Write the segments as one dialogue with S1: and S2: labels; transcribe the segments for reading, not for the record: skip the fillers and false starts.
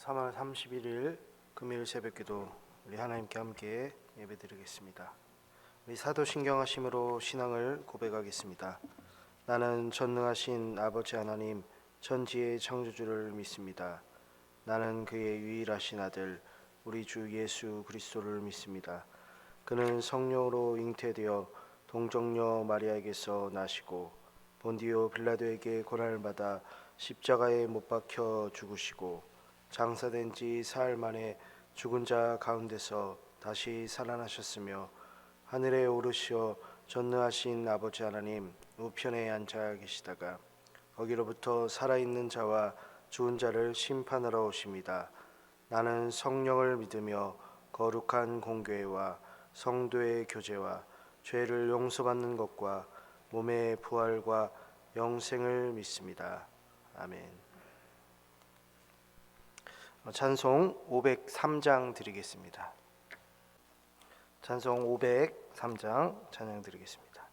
S1: 3월 31일 금요일 새벽기도 우리 하나님께 함께 예배드리겠습니다. 우리 사도신경하심으로 신앙을 고백하겠습니다. 나는 전능하신 아버지 하나님 천지의 창조주를 믿습니다. 나는 그의 유일하신 아들 우리 주 예수 그리스도를 믿습니다. 그는 성령으로 잉태되어 동정녀 마리아에게서 나시고 본디오 빌라도에게 고난을 받아 십자가에 못 박혀 죽으시고 장사된 지 사흘 만에 죽은 자 가운데서 다시 살아나셨으며 하늘에 오르시어 전능하신 아버지 하나님 우편에 앉아 계시다가 거기로부터 살아있는 자와 죽은 자를 심판하러 오십니다. 나는 성령을 믿으며 거룩한 공교회와 성도의 교제와 죄를 용서받는 것과 몸의 부활과 영생을 믿습니다. 아멘. 찬송 503장 드리겠습니다. 찬송 503장 찬양 드리겠습니다.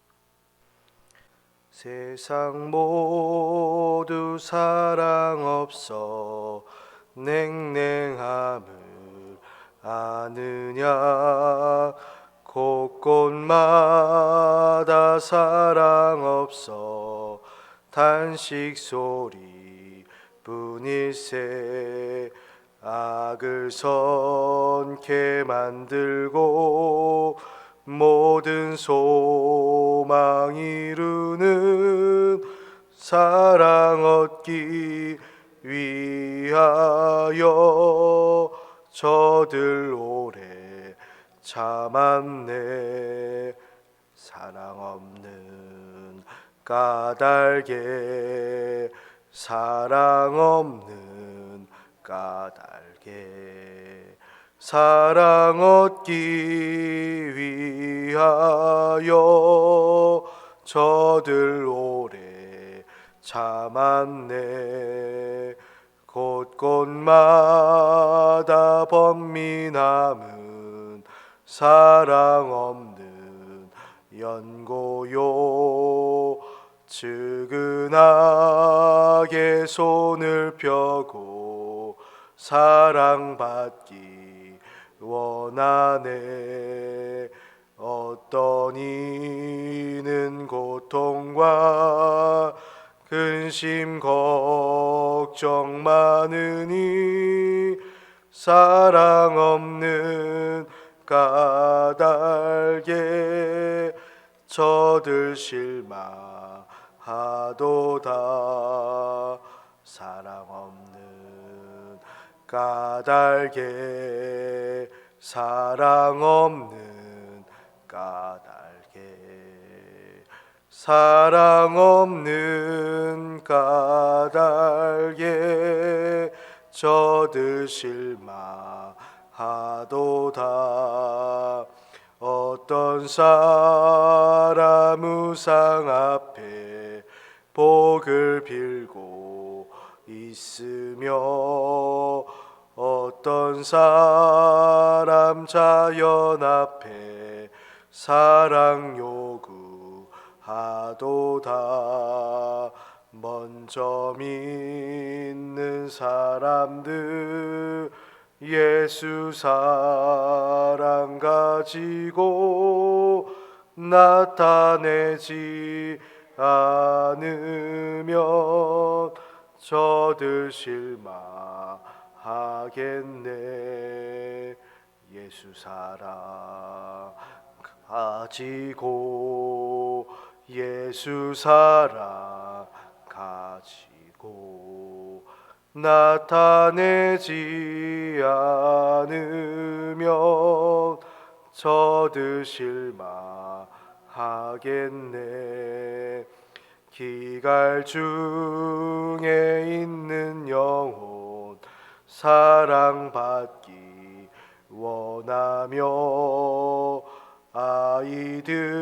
S1: 세상 모두 사랑 없어 냉랭함을 아느냐 곳곳마다 사랑 없어 탄식 소리 뿐일세 악을 선케 만들고 모든 소망 이루는 사랑 얻기 위하여 저들 오래 참았네. 사랑 없는 까닭에 사랑 없는 까닭에 사랑 얻기 위하여 저들 오래 참았네. 곳곳마다 번민함은 사랑 없는 연고요. 측은하게 손을 펴고 사랑받기 원하네. 어떤 이는 고통과 근심 걱정 많으니 사랑 없는 까닭에 저들 실망하도다. 사랑 없는 까닭에 사랑 없는 까닭에 사랑 없는 까닭에 저들 실망하도다. 어떤 사람 우상 앞에 복을 빌고 있으며 어떤 사람 자연 앞에 사랑 요구하도다. 먼저 믿는 사람들 예수 사랑 가지고 나타내지 않으면 저들 실망하겠네. 예수 사랑 가지고 예수 사랑 가지고 나타내지 않으면 저들 실망하겠네. 기갈 중에 있는 영혼 사랑받기 원하며 아이들도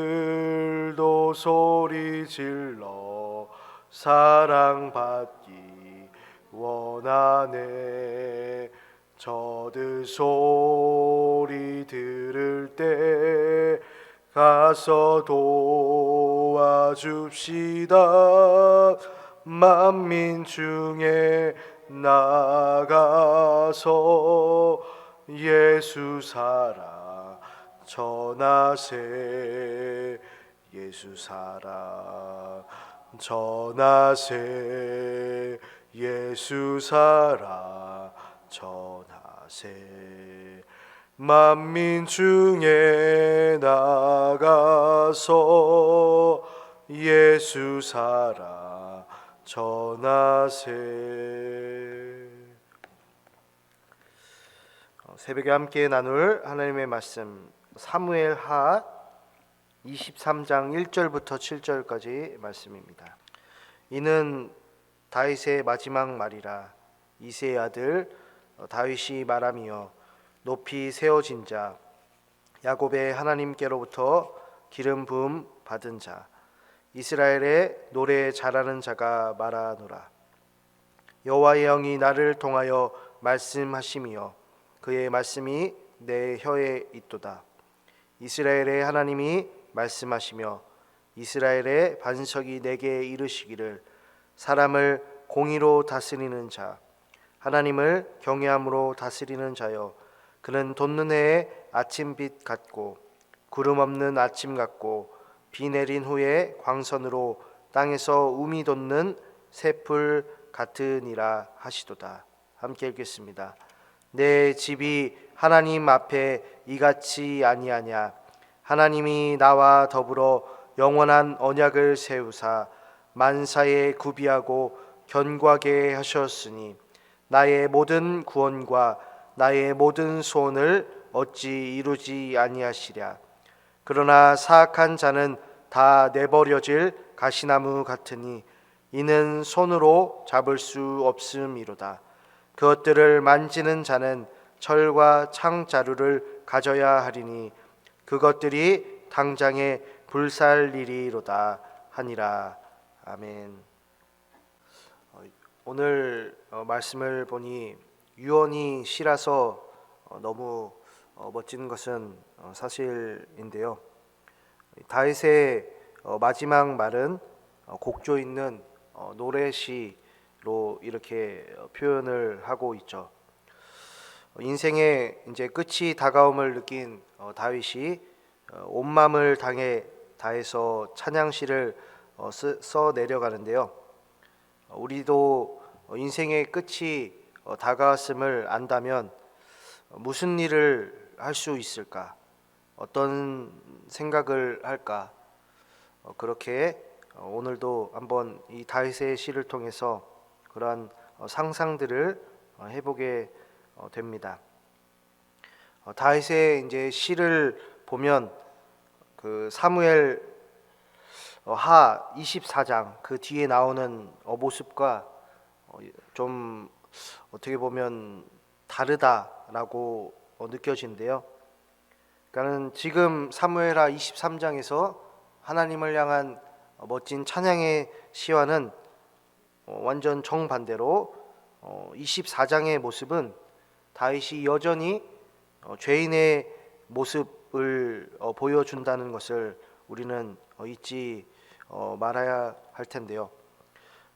S1: 소리 질러 사랑받기 원하네. 저들 소리 들을 때 가서 도와줍시다. 만민 중에 나가 가서 예수 살아 전하세. 예수 살아 전하세. 예수 살아 전하세. 만민 중에 나가서 예수 살아 전하세. 새벽에 함께 나눌 하나님의 말씀, 사무엘하 23장 1절부터 7절까지 말씀입니다. 이는 다윗의 마지막 말이라. 이새의 아들 다윗이 말하며 높이 세워진 자, 야곱의 하나님께로부터 기름 부음 받은 자, 이스라엘의 노래 잘하는 자가 말하노라. 여호와의 영이 나를 통하여 말씀하시며 그의 말씀이 내 혀에 있도다. 이스라엘의 하나님이 말씀하시며 이스라엘의 반석이 내게 이르시기를, 사람을 공의로 다스리는 자, 하나님을 경외함으로 다스리는 자여, 그는 돋는 해의 아침빛 같고 구름 없는 아침 같고 비 내린 후에 광선으로 땅에서 우미 돋는 새풀 같으니라 하시도다. 함께 읽겠습니다. 내 집이 하나님 앞에 이같이 아니하냐. 하나님이 나와 더불어 영원한 언약을 세우사 만사에 구비하고 견고하게 하셨으니 나의 모든 구원과 나의 모든 소원을 어찌 이루지 아니하시랴. 그러나 사악한 자는 다 내버려질 가시나무 같으니 이는 손으로 잡을 수 없음이로다. 그것들을 만지는 자는 철과 창자루를 가져야 하리니 그것들이 당장에 불살리리로다 하니라. 아멘. 오늘 말씀을 보니 유언이 시라서 너무 멋진 것은 사실인데요. 다윗의 마지막 말은 곡조 있는 노래시로 이렇게 표현을 하고 있죠. 인생의 이제 끝이 다가옴을 느낀 다윗이 온 마음을 다해서 찬양시를 써 내려가는데요. 우리도 인생의 끝이 다가왔음을 안다면 무슨 일을 할 수 있을까? 어떤 생각을 할까? 그렇게 오늘도 한번 이 다윗의 시를 통해서 그러한 상상들을 해보게 됩니다. 다윗의 이제 시를 보면 그 사무엘 하 24장 그 뒤에 나오는 모습과 좀 어떻게 보면 다르다라고 느껴지는데요. 그러니까는 지금 사무엘하 23장에서 하나님을 향한 멋진 찬양의 시와는 완전 정반대로 24장의 모습은 다윗이 여전히 죄인의 모습을 보여준다는 것을 우리는 잊지 말아야 할 텐데요.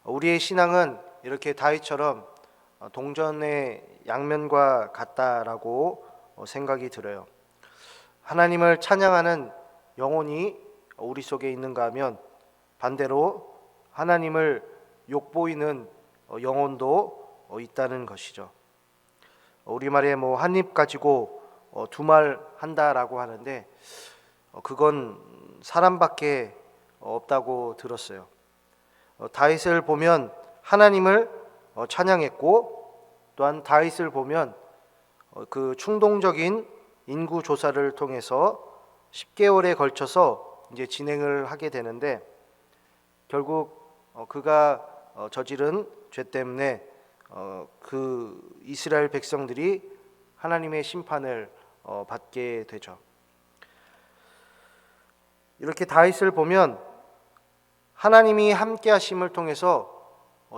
S1: 우리의 신앙은 이렇게 다윗처럼 동전의 양면과 같다라고 생각이 들어요. 하나님을 찬양하는 영혼이 우리 속에 있는가 하면 반대로 하나님을 욕보이는 영혼도 있다는 것이죠. 우리말에 한 입 가지고 두 말 한다라고 하는데 그건 사람밖에 없다고 들었어요. 다윗을 보면 하나님을 찬양했고, 또한 다윗을 보면 그 충동적인 인구 조사를 통해서 10개월에 걸쳐서 이제 진행을 하게 되는데, 결국 그가 저지른 죄 때문에 그 이스라엘 백성들이 하나님의 심판을 받게 되죠. 이렇게 다윗을 보면 하나님이 함께 하심을 통해서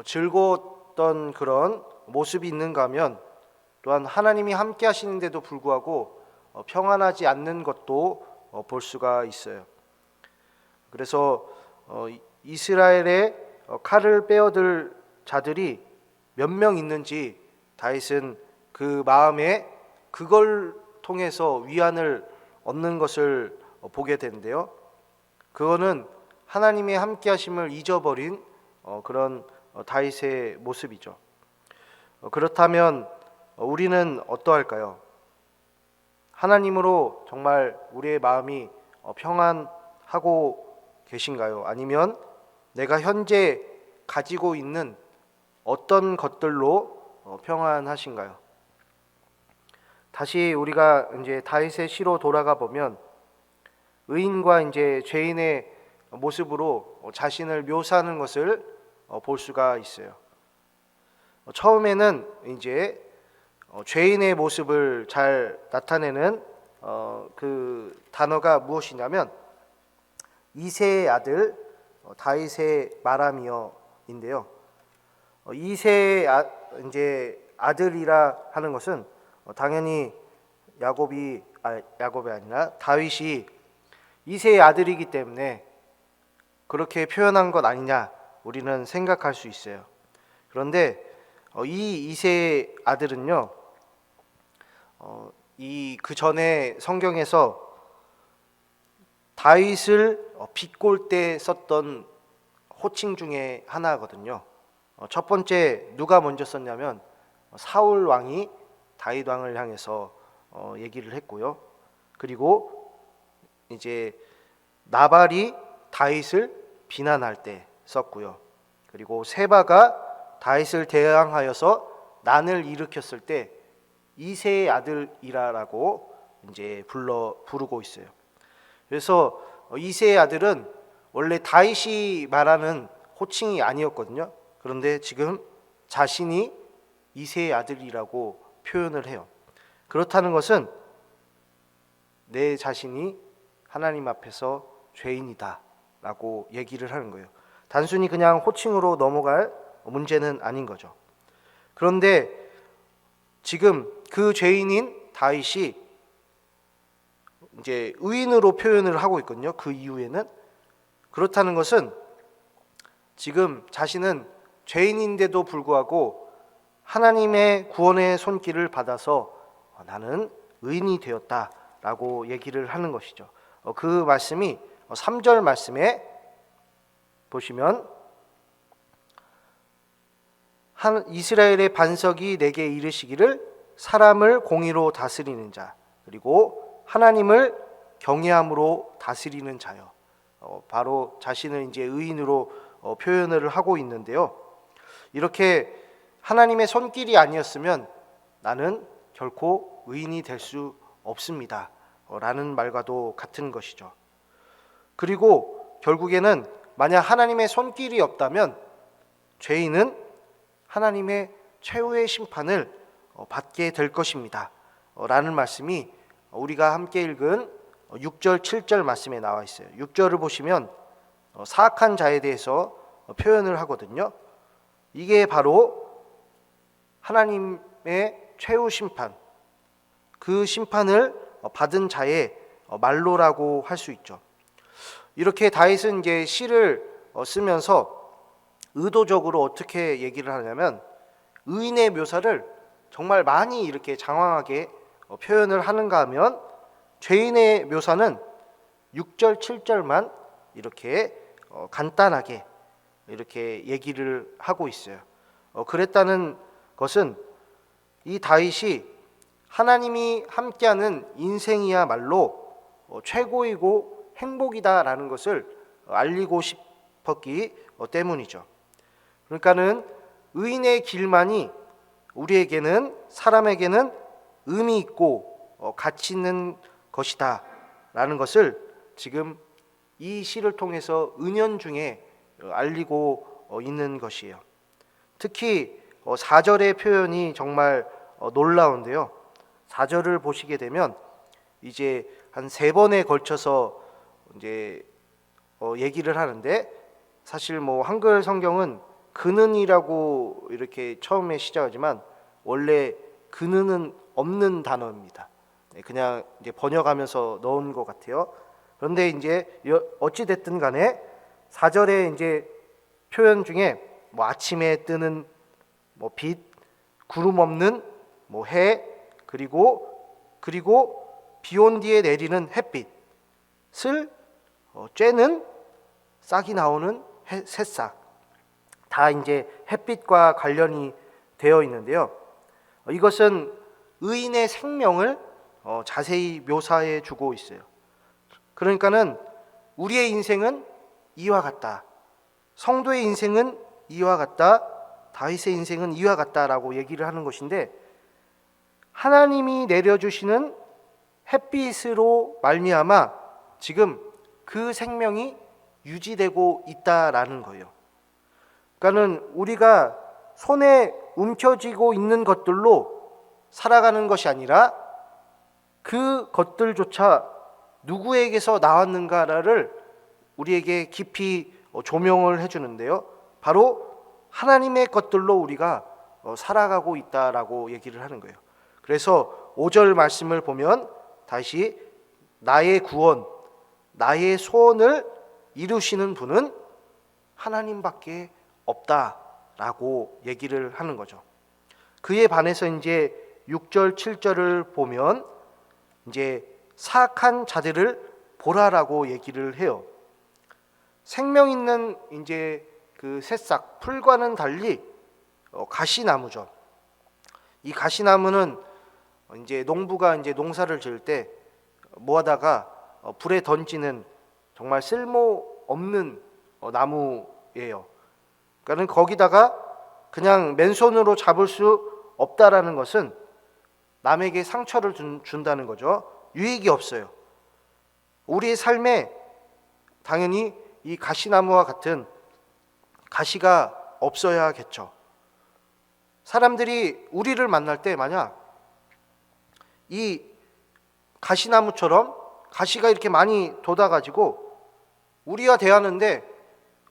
S1: 즐거웠던 그런 모습이 있는가 하면, 또한 하나님이 함께 하시는데도 불구하고 평안하지 않는 것도 볼 수가 있어요. 그래서 이스라엘의 칼을 빼어들 자들이 몇 명 있는지 다윗은 그 마음에 그걸 통해서 위안을 얻는 것을 보게 되는데요. 그거는 하나님의 함께 하심을 잊어버린 그런 다윗의 모습이죠. 그렇다면 우리는 어떠할까요? 하나님으로 정말 우리의 마음이 평안하고 계신가요? 아니면 내가 현재 가지고 있는 어떤 것들로 평안하신가요? 다시 우리가 이제 다윗의 시로 돌아가 보면 의인과 이제 죄인의 모습으로 자신을 묘사하는 것을 볼 수가 있어요. 처음에는 이제 죄인의 모습을 잘 나타내는 그 단어가 무엇이냐면 이새의 아들 다윗의 마라미어인데요. 이새의 이제 아들이라 하는 것은 당연히 야곱이 아니라 다윗이 이새의 아들이기 때문에 그렇게 표현한 것 아니냐 우리는 생각할 수 있어요. 그런데 이 이새의 아들은요, 이 그 전에 성경에서 다윗을 비꼴 때 썼던 호칭 중에 하나거든요. 첫 번째 누가 먼저 썼냐면 사울 왕이 다윗 왕을 향해서 얘기를 했고요. 그리고 이제 나발이 다윗을 비난할 때 썼고요. 그리고 세바가 다윗을 대항하여서 난을 일으켰을 때 이새의 아들이라고 이제 부르고 있어요. 그래서 이새의 아들은 원래 다윗이 말하는 호칭이 아니었거든요. 그런데 지금 자신이 이새의 아들이라고 표현을 해요. 그렇다는 것은 내 자신이 하나님 앞에서 죄인이다 라고 얘기를 하는 거예요. 단순히 그냥 호칭으로 넘어갈 문제는 아닌 거죠. 그런데 지금 그 죄인인 다윗이 이제 의인으로 표현을 하고 있거든요. 그 이후에는 그렇다는 것은 지금 자신은 죄인인데도 불구하고 하나님의 구원의 손길을 받아서 나는 의인이 되었다라고 얘기를 하는 것이죠. 그 말씀이 3절 말씀에 보시면 이스라엘의 반석이 내게 이르시기를 사람을 공의로 다스리는 자 그리고 하나님을 경외함으로 다스리는 자요. 바로 자신을 이제 의인으로 표현을 하고 있는데요. 이렇게 하나님의 손길이 아니었으면 나는 결코 의인이 될 수 없습니다 라는 말과도 같은 것이죠. 그리고 결국에는 만약 하나님의 손길이 없다면 죄인은 하나님의 최후의 심판을 받게 될 것입니다 라는 말씀이 우리가 함께 읽은 6절 7절 말씀에 나와 있어요. 6절을 보시면 사악한 자에 대해서 표현을 하거든요. 이게 바로 하나님의 최후 심판, 그 심판을 받은 자의 말로라고 할 수 있죠. 이렇게 다윗은 이제 시를 쓰면서 의도적으로 어떻게 얘기를 하냐면 의인의 묘사를 정말 많이 이렇게 장황하게 표현을 하는가 하면 죄인의 묘사는 6절 7절만 이렇게 간단하게 이렇게 얘기를 하고 있어요. 그랬다는 것은 이 다윗이 하나님이 함께하는 인생이야말로 최고이고 행복이다라는 것을 알리고 싶었기 때문이죠. 그러니까는 의인의 길만이 우리에게는 사람에게는 의미 있고 가치 있는 것이다 라는 것을 지금 이 시를 통해서 은연중에 알리고 있는 것이에요. 특히 4절의 표현이 정말 놀라운데요. 4절을 보시게 되면 이제 한 3번에 걸쳐서 이제 얘기를 하는데 사실 뭐 한글 성경은 그는이라고 이렇게 처음에 시작하지만 원래 그는은 없는 단어입니다. 그냥 이제 번역하면서 넣은 것 같아요. 그런데 이제 어찌 됐든 간에 4절에 이제 표현 중에 뭐 아침에 뜨는 뭐 빛, 구름 없는 뭐 해, 그리고 비 온 뒤에 내리는 햇빛을 쬐는 싹이 나오는 새싹, 다 이제 햇빛과 관련이 되어 있는데요. 이것은 의인의 생명을 자세히 묘사해 주고 있어요. 그러니까는 우리의 인생은 이와 같다. 성도의 인생은 이와 같다. 다윗의 인생은 이와 같다라고 얘기를 하는 것인데, 하나님이 내려주시는 햇빛으로 말미암아 지금 그 생명이 유지되고 있다라는 거예요. 그러니까는 우리가 손에 움켜쥐고 있는 것들로 살아가는 것이 아니라 그 것들조차 누구에게서 나왔는가를 우리에게 깊이 조명을 해주는데요. 바로 하나님의 것들로 우리가 살아가고 있다라고 얘기를 하는 거예요. 그래서 5절 말씀을 보면 다시 나의 구원, 나의 소원을 이루시는 분은 하나님밖에 없다라고 얘기를 하는 거죠. 그에 반해서 이제 6절, 7절을 보면 이제 사악한 자들을 보라라고 얘기를 해요. 생명 있는 이제 그 새싹, 풀과는 달리 가시나무죠. 이 가시나무는 이제 농부가 이제 농사를 지을 때 모아다가 불에 던지는 정말 쓸모 없는 나무예요. 그러니까 거기다가 그냥 맨손으로 잡을 수 없다라는 것은 남에게 상처를 준다는 거죠. 유익이 없어요. 우리의 삶에 당연히 이 가시나무와 같은 가시가 없어야겠죠. 사람들이 우리를 만날 때 만약 이 가시나무처럼 가시가 이렇게 많이 돋아가지고 우리와 대하는데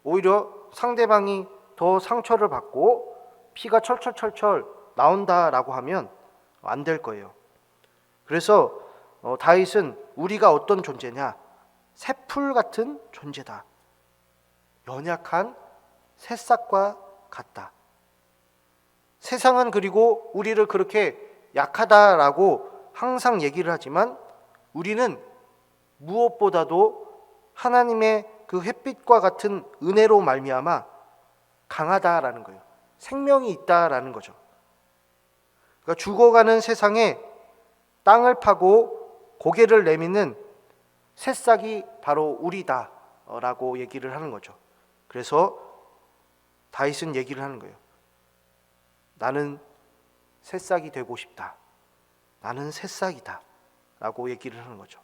S1: 오히려 상대방이 더 상처를 받고 피가 철철철철 나온다라고 하면 안 될 거예요. 그래서 다윗은 우리가 어떤 존재냐? 새풀 같은 존재다. 연약한 새싹과 같다. 세상은 그리고 우리를 그렇게 약하다라고 항상 얘기를 하지만 우리는 무엇보다도 하나님의 그 햇빛과 같은 은혜로 말미암아 강하다라는 거예요. 생명이 있다라는 거죠. 그러니까 죽어가는 세상에 땅을 파고 고개를 내미는 새싹이 바로 우리다라고 얘기를 하는 거죠. 그래서 다윗은 얘기를 하는 거예요. 나는 새싹이 되고 싶다. 나는 새싹이다. 라고 얘기를 하는 거죠.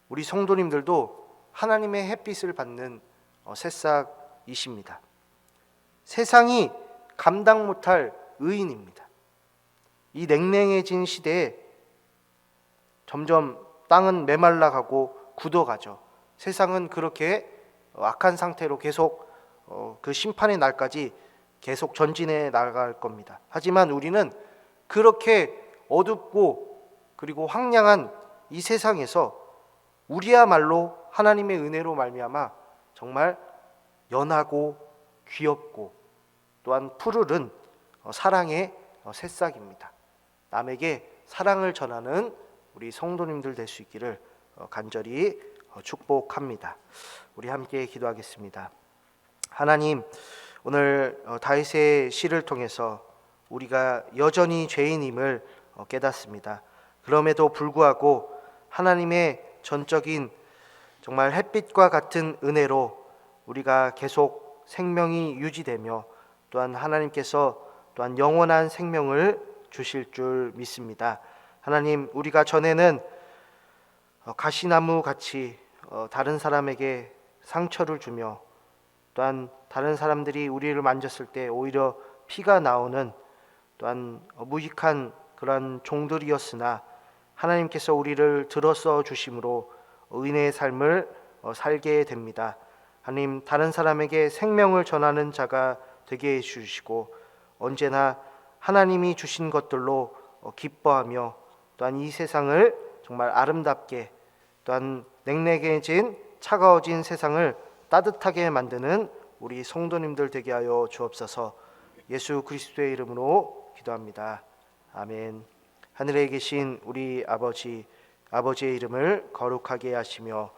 S1: 우리 성도님들도 하나님의 햇빛을 받는 새싹이십니다. 세상이 감당 못할 의인입니다. 이 냉랭해진 시대에 점점 땅은 메말라가고 굳어가죠. 세상은 그렇게 악한 상태로 계속 그 심판의 날까지 계속 전진해 나갈 겁니다. 하지만 우리는 그렇게 어둡고 그리고 황량한 이 세상에서 우리야말로 하나님의 은혜로 말미암아 정말 연하고 귀엽고 또한 푸르른 사랑의 새싹입니다. 남에게 사랑을 전하는 우리 성도님들 될 수 있기를 간절히 축복합니다. 우리 함께 기도하겠습니다. 하나님, 오늘 다윗의 시를 통해서 우리가 여전히 죄인임을 깨닫습니다. 그럼에도 불구하고 하나님의 전적인 정말 햇빛과 같은 은혜로 우리가 계속 생명이 유지되며 또한 하나님께서 또한 영원한 생명을 주실 줄 믿습니다. 하나님, 우리가 전에는 가시나무 같이 다른 사람에게 상처를 주며 또한 다른 사람들이 우리를 만졌을 때 오히려 피가 나오는 또한 무익한 그런 종들이었으나 하나님께서 우리를 들어서 주심으로 의인의 삶을 살게 됩니다. 하나님, 다른 사람에게 생명을 전하는 자가 되게 해주시고 언제나 하나님이 주신 것들로 기뻐하며 또한 이 세상을 정말 아름답게 또한 냉랭해진 차가워진 세상을 따뜻하게 만드는 우리 성도님들 되게 하여 주옵소서. 예수 그리스도의 이름으로 기도합니다. 아멘. 하늘에 계신 우리 아버지, 아버지의 이름을 거룩하게 하시며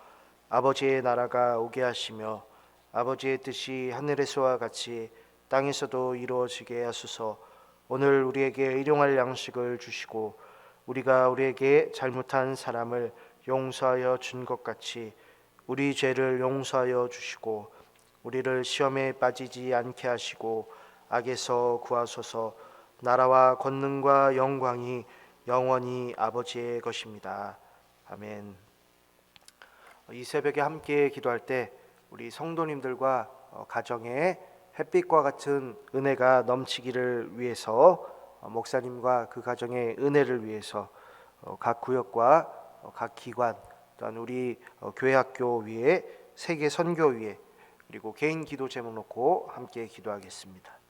S1: 아버지의 나라가 오게 하시며 아버지의 뜻이 하늘에서와 같이 땅에서도 이루어지게 하소서. 오늘 우리에게 일용할 양식을 주시고 우리가 우리에게 잘못한 사람을 용서하여 준 것 같이 우리 죄를 용서하여 주시고 우리를 시험에 빠지지 않게 하시고 악에서 구하소서. 나라와 권능과 영광이 영원히 아버지의 것입니다. 아멘. 이 새벽에 함께 기도할 때 우리 성도님들과 가정에 햇빛과 같은 은혜가 넘치기를 위해서 목사님과 그 가정의 은혜를 위해서 각 구역과 각 기관 또한 우리 교회 학교 위에 세계 선교 위에 그리고 개인 기도 제목 놓고 함께 기도하겠습니다.